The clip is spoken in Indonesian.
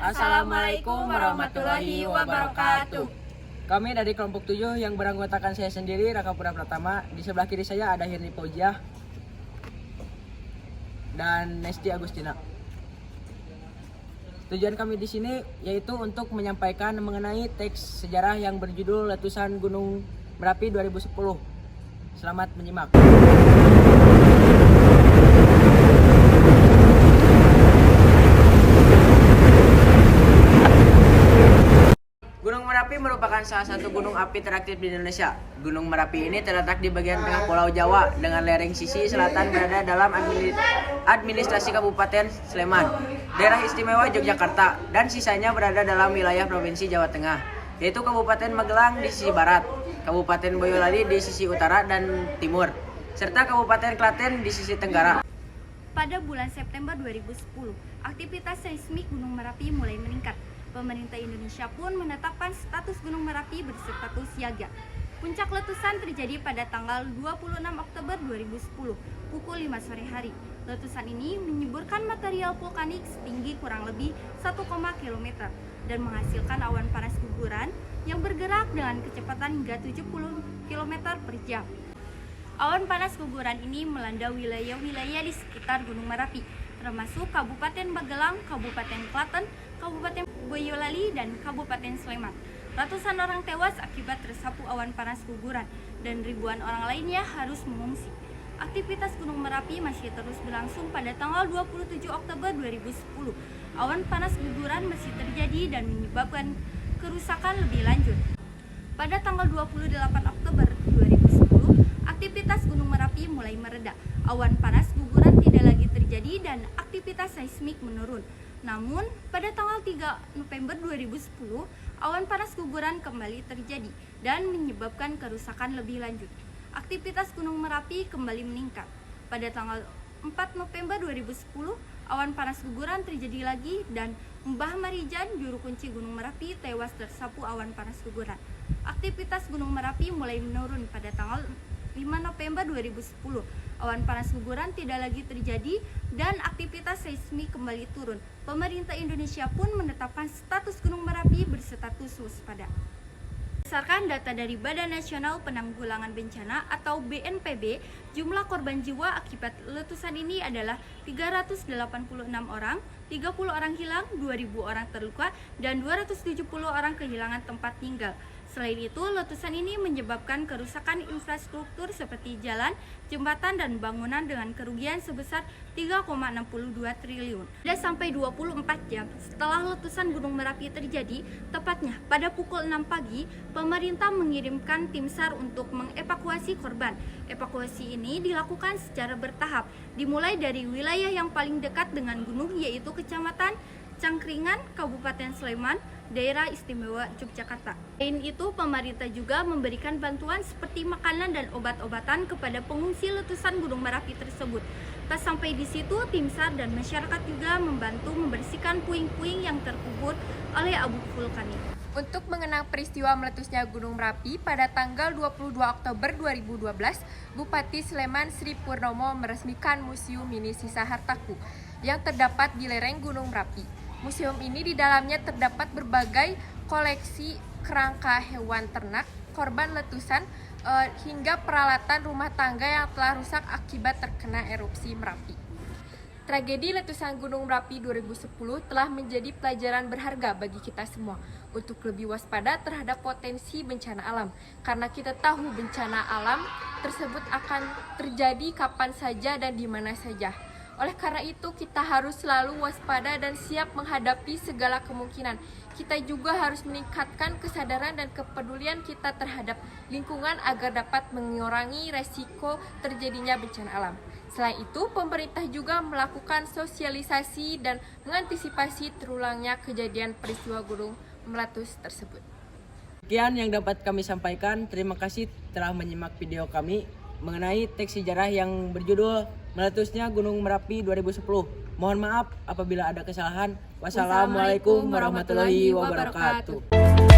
Assalamualaikum warahmatullahi wabarakatuh. Kami dari kelompok 7 yang beranggotakan saya sendiri, Rakapura Pratama. Di sebelah kiri saya ada Hirni Fauziah dan Nesti Agustina. Tujuan kami di sini yaitu untuk menyampaikan mengenai teks sejarah yang berjudul Letusan Gunung Merapi 2010. Selamat menyimak. Gunung Merapi merupakan salah satu gunung api teraktif di Indonesia. Gunung Merapi ini terletak di bagian tengah Pulau Jawa dengan lereng sisi selatan berada dalam administrasi Kabupaten Sleman, Daerah Istimewa Yogyakarta, dan sisanya berada dalam wilayah Provinsi Jawa Tengah, yaitu Kabupaten Magelang di sisi barat, Kabupaten Boyolali di sisi utara dan timur, serta Kabupaten Klaten di sisi tenggara. Pada bulan September 2010, aktivitas seismik Gunung Merapi mulai meningkat. Pemerintah Indonesia pun menetapkan status Gunung Merapi berstatus siaga. Puncak letusan terjadi pada tanggal 26 Oktober 2010, pukul 5 sore hari. Letusan ini menyemburkan material vulkanik setinggi kurang lebih 1, km dan menghasilkan awan panas guguran yang bergerak dengan kecepatan hingga 70 km per jam. Awan panas guguran ini melanda wilayah-wilayah di sekitar Gunung Merapi, termasuk Kabupaten Magelang, Kabupaten Klaten, Kabupaten Boyolali, dan Kabupaten Sleman. Ratusan orang tewas akibat tersapu awan panas guguran dan ribuan orang lainnya harus mengungsi. Aktivitas Gunung Merapi masih terus berlangsung pada tanggal 27 Oktober 2010. Awan panas guguran masih terjadi dan menyebabkan kerusakan lebih lanjut. Pada tanggal 28 Oktober 2010, aktivitas Gunung Merapi mulai mereda. Awan panas guguran tidak lagi terjadi dan aktivitas seismik menurun. Namun, pada tanggal 3 November 2010, awan panas guguran kembali terjadi dan menyebabkan kerusakan lebih lanjut. Aktivitas Gunung Merapi kembali meningkat. Pada tanggal 4 November 2010, awan panas guguran terjadi lagi dan Mbah Marijan, juru kunci Gunung Merapi, tewas tersapu awan panas guguran. Aktivitas Gunung Merapi mulai menurun pada tanggal 5 November 2010. Awan panas guguran tidak lagi terjadi dan aktivitas seismik kembali turun. Pemerintah Indonesia pun menetapkan status Gunung Merapi berstatus waspada. Berdasarkan data dari Badan Nasional Penanggulangan Bencana atau BNPB, jumlah korban jiwa akibat letusan ini adalah 386 orang, 30 orang hilang, 2.000 orang terluka, dan 270 orang kehilangan tempat tinggal. Selain itu, letusan ini menyebabkan kerusakan infrastruktur seperti jalan, jembatan, dan bangunan dengan kerugian sebesar 3,62 triliun. Sudah sampai 24 jam setelah letusan Gunung Merapi terjadi, tepatnya pada pukul 6 pagi, pemerintah mengirimkan tim SAR untuk mengevakuasi korban. Evakuasi ini dilakukan secara bertahap, dimulai dari wilayah yang paling dekat dengan gunung, yaitu Kecamatan Cangkringan, Kabupaten Sleman, Daerah Istimewa Yogyakarta. Selain itu, pemerintah juga memberikan bantuan seperti makanan dan obat-obatan kepada pengungsi letusan Gunung Merapi tersebut. Tak sampai di situ, tim SAR dan masyarakat juga membantu membersihkan puing-puing yang terkubur oleh abu vulkanik. Untuk mengenang peristiwa meletusnya Gunung Merapi pada tanggal 22 Oktober 2012, Bupati Sleman Sri Purnomo meresmikan Museum Mini Sisa Hartaku yang terdapat di lereng Gunung Merapi. Museum ini di dalamnya terdapat berbagai koleksi kerangka hewan ternak, korban letusan, hingga peralatan rumah tangga yang telah rusak akibat terkena erupsi Merapi. Tragedi letusan Gunung Merapi 2010 telah menjadi pelajaran berharga bagi kita semua untuk lebih waspada terhadap potensi bencana alam, karena kita tahu bencana alam tersebut akan terjadi kapan saja dan di mana saja. Oleh karena itu, kita harus selalu waspada dan siap menghadapi segala kemungkinan. Kita juga harus meningkatkan kesadaran dan kepedulian kita terhadap lingkungan agar dapat mengurangi resiko terjadinya bencana alam. Selain itu, pemerintah juga melakukan sosialisasi dan mengantisipasi terulangnya kejadian peristiwa gunung meletus tersebut. Sekian yang dapat kami sampaikan. Terima kasih telah menyimak video kami mengenai teks sejarah yang berjudul Meletusnya Gunung Merapi 2010. Mohon maaf apabila ada kesalahan. Wassalamualaikum warahmatullahi wabarakatuh.